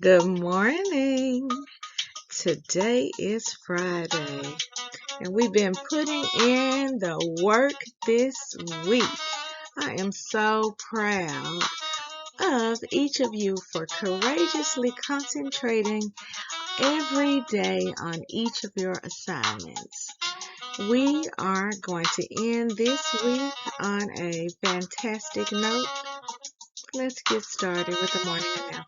Good morning. Today is Friday, and we've been putting in the work this week. I am so proud of each of you for courageously concentrating every day on each of your assignments. We are going to end this week on a fantastic note. Let's get started with the morning announcement.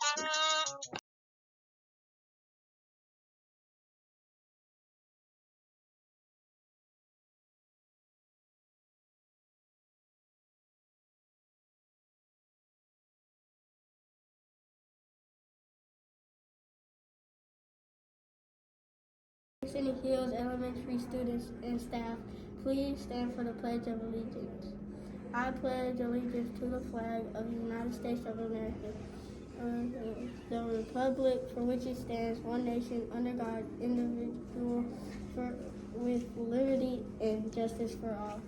Scenic Hills Elementary students and staff, please stand for the Pledge of Allegiance. I pledge allegiance to the flag of the United States of America, the republic for which it stands, one nation, under God, indivisible, with liberty and justice for all.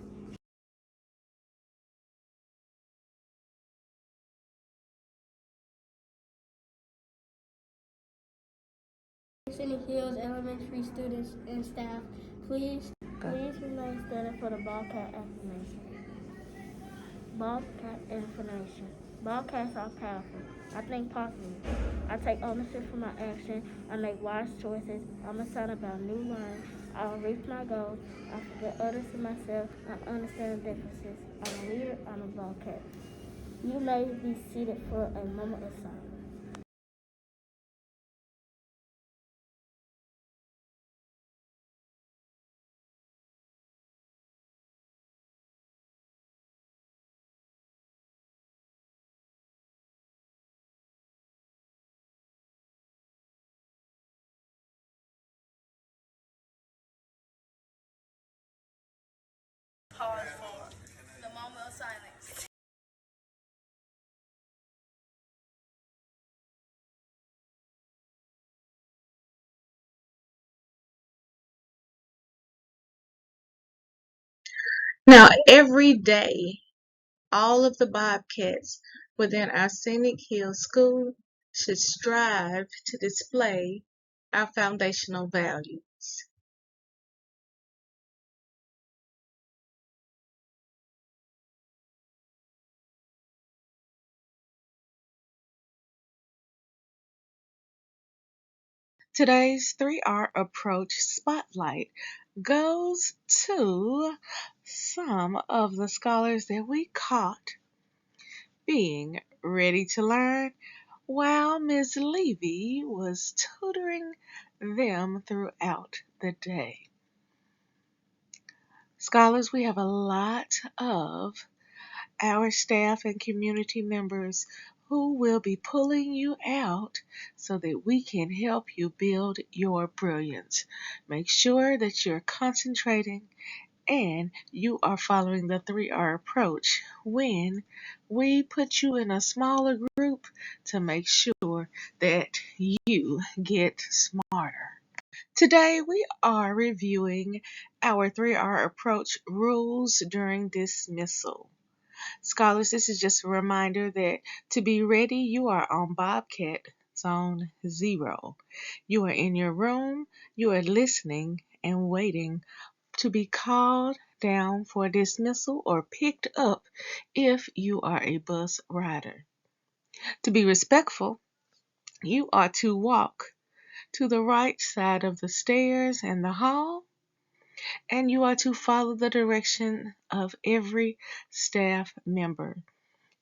Scenic Hills Elementary students and staff, please remain standing for the Bobcat affirmation. Bobcat information. Bobcats are powerful. I think positively. I take ownership for my actions. I make wise choices. I'm excited about new learning. I'll reach my goals. I forget others and myself. I understand differences. I'm a leader. I'm a Bobcat. You may be seated for a moment of silence. Pause for the moment of silence. Now, every day, all of the Bobcats within our Scenic Hills School should strive to display our foundational values. Today's 3R approach spotlight goes to some of the scholars that we caught being ready to learn while Ms. Levy was tutoring them throughout the day. Scholars, we have a lot of our staff and community members who will be pulling you out so that we can help you build your brilliance. Make sure that you're concentrating and you are following the 3R approach when we put you in a smaller group to make sure that you get smarter. Today we are reviewing our 3R approach rules during dismissal. Scholars, this is just a reminder that to be ready, you are on Bobcat Zone 0. You are in your room, you are listening and waiting to be called down for dismissal or picked up if you are a bus rider. To be respectful, you are to walk to the right side of the stairs and the hall, and you are to follow the direction of every staff member.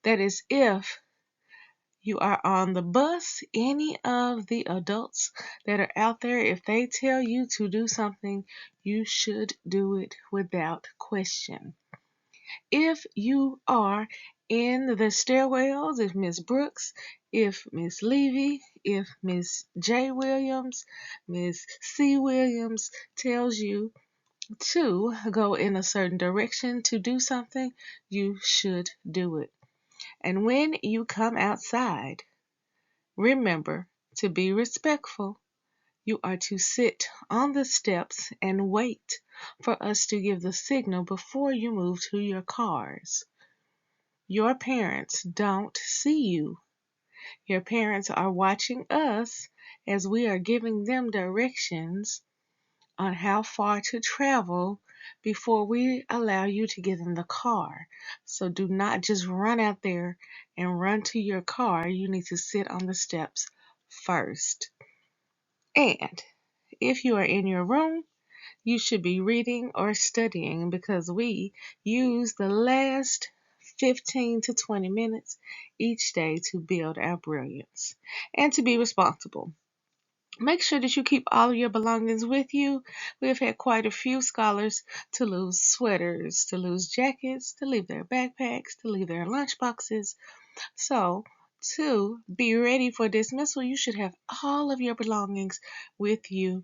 That is, if you are on the bus, any of the adults that are out there, if they tell you to do something, you should do it without question. If you are in the stairwells, if Miss Brooks, if Miss Levy, if Miss J. Williams, Miss C. Williams tells you to go in a certain direction to do something, you should do it. And when you come outside, remember to be respectful. You are to sit on the steps and wait for us to give the signal before you move to your cars. Your parents don't see you Your parents are watching us as we are giving them directions on how far to travel before we allow you to get in the car. So do not just run out there and run to your car. You need to sit on the steps first. And if you are in your room, you should be reading or studying because we use the last 15 to 20 minutes each day to build our brilliance and to be responsible. Make sure that you keep all of your belongings with you. We have had quite a few scholars to lose sweaters, to lose jackets, to leave their backpacks, to leave their lunch boxes. So, to be ready for dismissal, you should have all of your belongings with you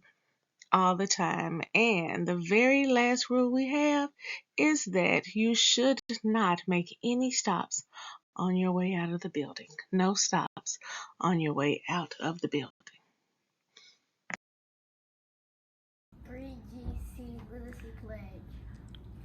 all the time. And the very last rule we have is that you should not make any stops on your way out of the building. No stops on your way out of the building. 3GC Literacy Pledge.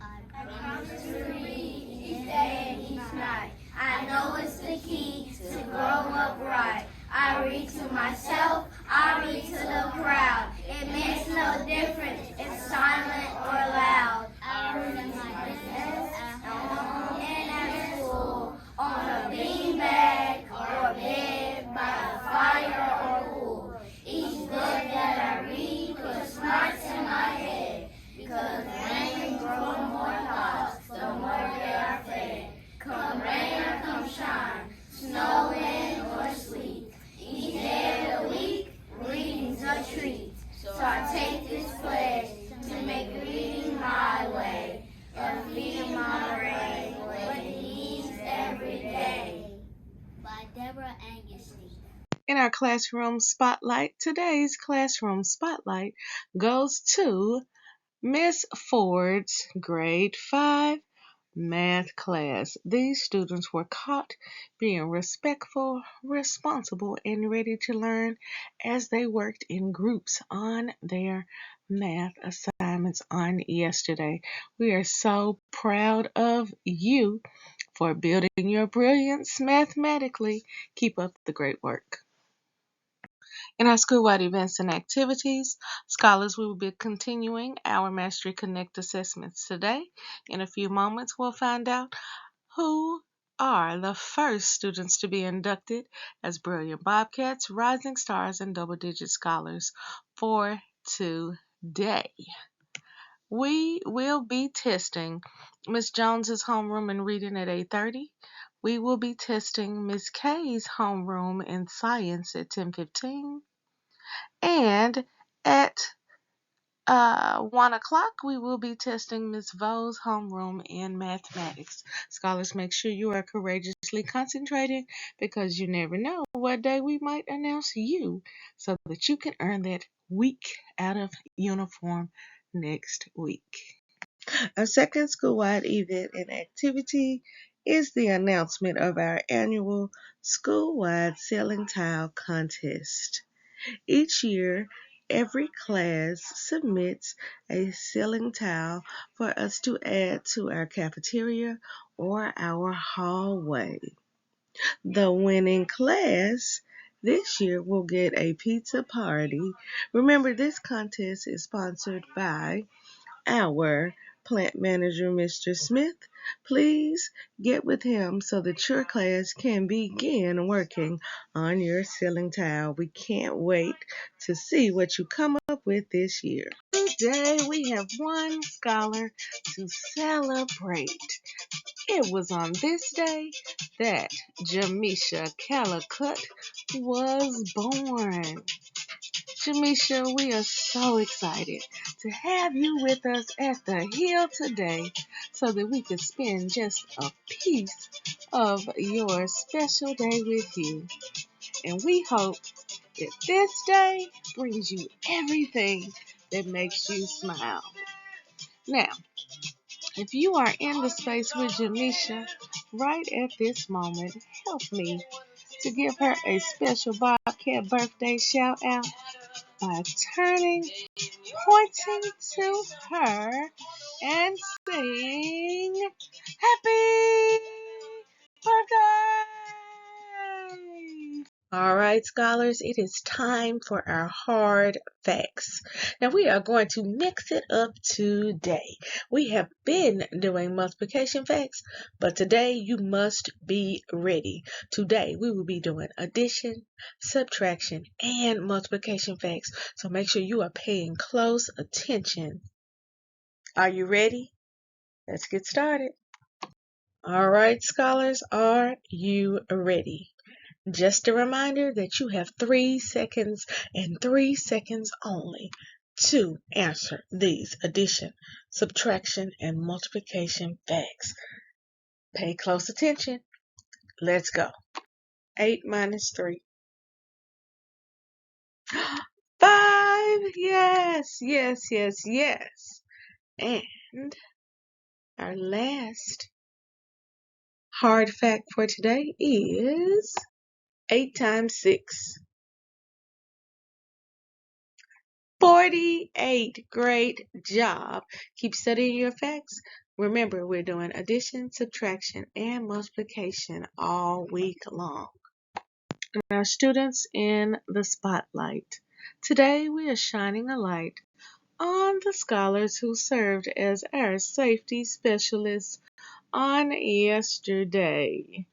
I promise to read each day and each night. I know it's the key to grow up right. I read to myself, I read to the crowd. It makes no difference if silent or loud. I read at my desk, at home, and at school, on a beanbag or bed, by a fire or pool. Each book that I read puts smarts in my head, because rain grows more thoughts, the more they are fed. Come rain or come shine, snow, wind, or sleet, each day of the week, reading's a treat. So I take this pledge to make reading my way, and feeding my brain what it needs every day. By Deborah Angustein. In our classroom spotlight, today's classroom spotlight goes to Miss Ford's grade 5 math class. These students were caught being respectful, responsible, and ready to learn as they worked in groups on their math assignments on yesterday. We are so proud of you for building your brilliance mathematically. Keep up the great work. In our school-wide events and activities, scholars, we will be continuing our Mastery Connect assessments today. In a few moments, we'll find out who are the first students to be inducted as Brilliant Bobcats, Rising Stars, and Double-Digit Scholars for today. We will be testing Miss Jones's homeroom and reading at 8:30. We will be testing Miss K's homeroom in science at 10:15. And at 1 o'clock, we will be testing Miss Vo's homeroom in mathematics. Scholars, make sure you are courageously concentrating because you never know what day we might announce you so that you can earn that week out of uniform next week. Our second school-wide event and activity is the announcement of our annual school-wide ceiling tile contest. Each year, every class submits a ceiling tile for us to add to our cafeteria or our hallway. The winning class this year will get a pizza party. Remember, this contest is sponsored by our plant manager, Mr. Smith. Please get with him so that your class can begin working on your ceiling tile. We can't wait to see what you come up with this year. Today we have one scholar to celebrate. It was on this day that Jamisha Calicut was born. Jamisha, we are so excited to have you with us at the Hill today so that we could spend just a piece of your special day with you. And we hope that this day brings you everything that makes you smile. Now, if you are in the space with Jamisha right at this moment, help me to give her a special Bobcat birthday shout out by pointing to her and saying, "Happy birthday!" All right, scholars, it is time for our hard facts. Now, we are going to mix it up today. We have been doing multiplication facts, but today you must be ready. Today, we will be doing addition, subtraction, and multiplication facts. So make sure you are paying close attention. Are you ready? Let's get started. All right, scholars, are you ready? Just a reminder that you have 3 seconds and 3 seconds only to answer these addition, subtraction, and multiplication facts. Pay close attention. Let's go. 8 minus 3. 5. Yes, yes, yes, yes. And our last hard fact for today is 8 times 6. 48. Great job. Keep studying your facts. Remember, we're doing addition, subtraction, and multiplication all week long. Our students in the spotlight. Today, we are shining a light on the scholars who served as our safety specialists on yesterday.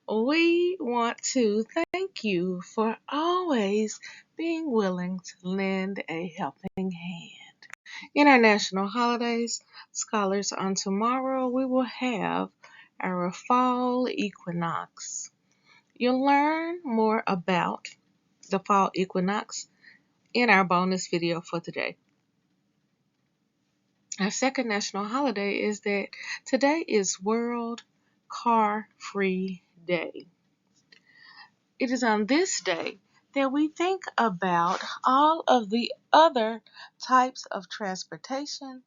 We want to thank you for always being willing to lend a helping hand. In our national holidays, scholars, on tomorrow we will have our fall equinox. You'll learn more about the fall equinox in our bonus video for today. Our second national holiday is that today is World Car Free Day. It is on this day that we think about all of the other types of transportation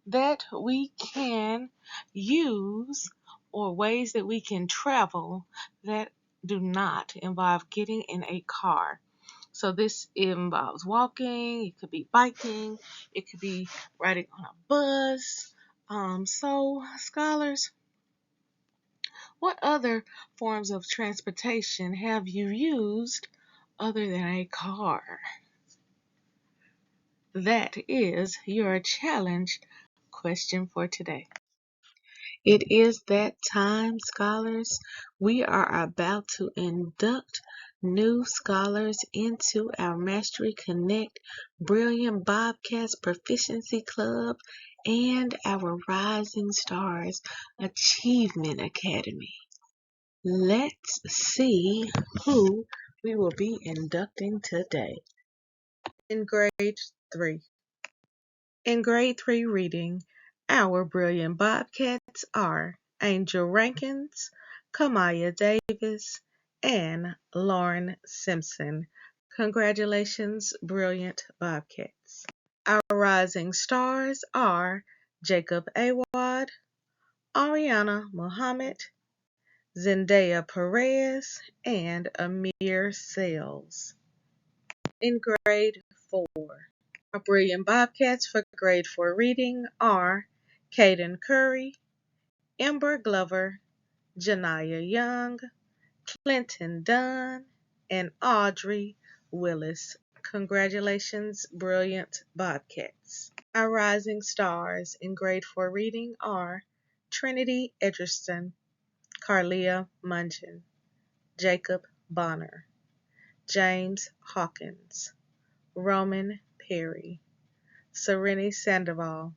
that we can use or ways that we can travel that do not involve getting in a car. So this involves walking, it could be biking, it could be riding on a bus. So scholars, what other forms of transportation have you used other than a car? That is your challenge question for today. It is that time, scholars. We are about to induct new scholars into our Mastery Connect Brilliant Bobcats Proficiency Club and our Rising Stars Achievement Academy. Let's see who we will be inducting today. In grade 3. In grade 3 reading, our brilliant Bobcats are Angel Rankins, Kamaya Davis, and Lauren Simpson. Congratulations, brilliant Bobcats. Our rising stars are Jacob Awad, Ariana Muhammad, Zendaya Perez, and Amir Sales. In grade 4. Our brilliant Bobcats for grade 4 reading are Caden Curry, Amber Glover, Janiyah Young, Clinton Dunn, and Audrey Willis. Congratulations, brilliant Bobcats. Our rising stars in grade 4 reading are Trinity Edgerston, Carlia Mungeon, Jacob Bonner, James Hawkins, Roman Perry, Sereni Sandoval,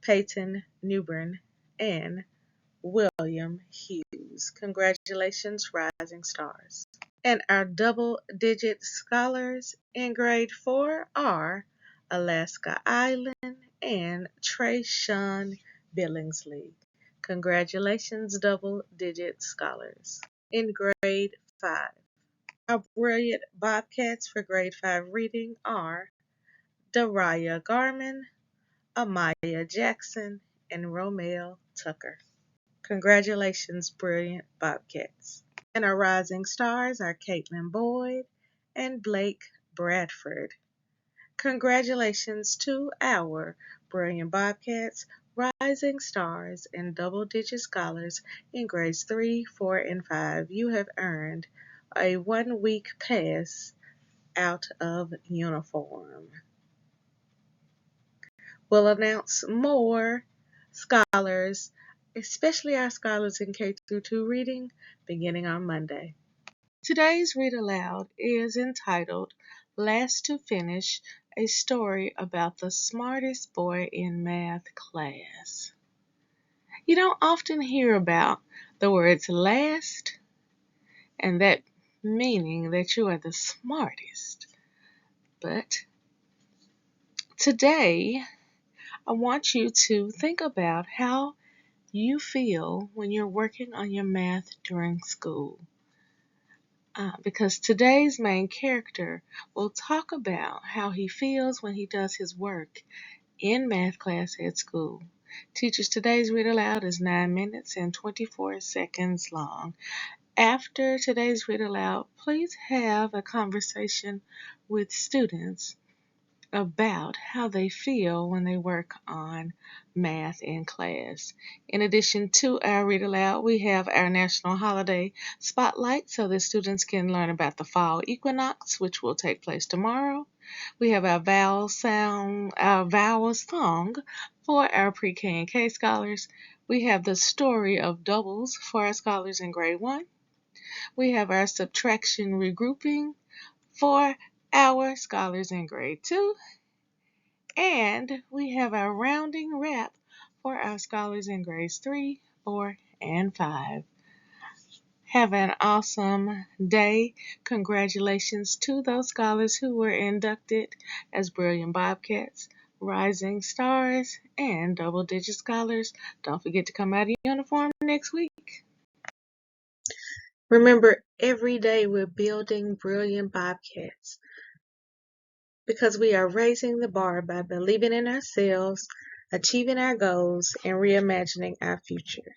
Peyton Newbern, and William Hughes. Congratulations, Rising Stars. And our double-digit scholars in grade 4 are Alaska Island and Trayshawn Billingsley. Congratulations, double-digit scholars. In grade 5, our brilliant Bobcats for grade 5 reading are Dariah Garman, Amaya Jackson, and Romel Tucker. Congratulations, brilliant Bobcats. And our rising stars are Caitlin Boyd and Blake Bradford. Congratulations to our brilliant Bobcats, rising stars, and double-digit scholars in grades 3, 4, and 5. You have earned a 1-week pass out of uniform. We'll announce more scholars, especially our scholars in K-2 reading, beginning on Monday. Today's Read Aloud is entitled Last to Finish, a story about the smartest boy in math class. You don't often hear about the words last and that meaning that you are the smartest. But today, I want you to think about how you feel when you're working on your math during school. Because today's main character will talk about how he feels when he does his work in math class at school. Teachers, today's Read Aloud is 9 minutes and 24 seconds long. After today's Read Aloud, please have a conversation with students about how they feel when they work on math in class. In addition to our Read Aloud, we have our National Holiday Spotlight so that students can learn about the fall equinox, which will take place tomorrow. We have our vowel song for our pre-K and K scholars. We have the story of doubles for our scholars in grade 1. We have our subtraction regrouping for our scholars in grade 2. And we have our rounding wrap for our scholars in grades 3, 4, and 5. Have an awesome day. Congratulations to those scholars who were inducted as Brilliant Bobcats, Rising Stars, and Double-Digit Scholars. Don't forget to come out in uniform next week. Remember, every day we're building Brilliant Bobcats because we are raising the bar by believing in ourselves, achieving our goals, and reimagining our future.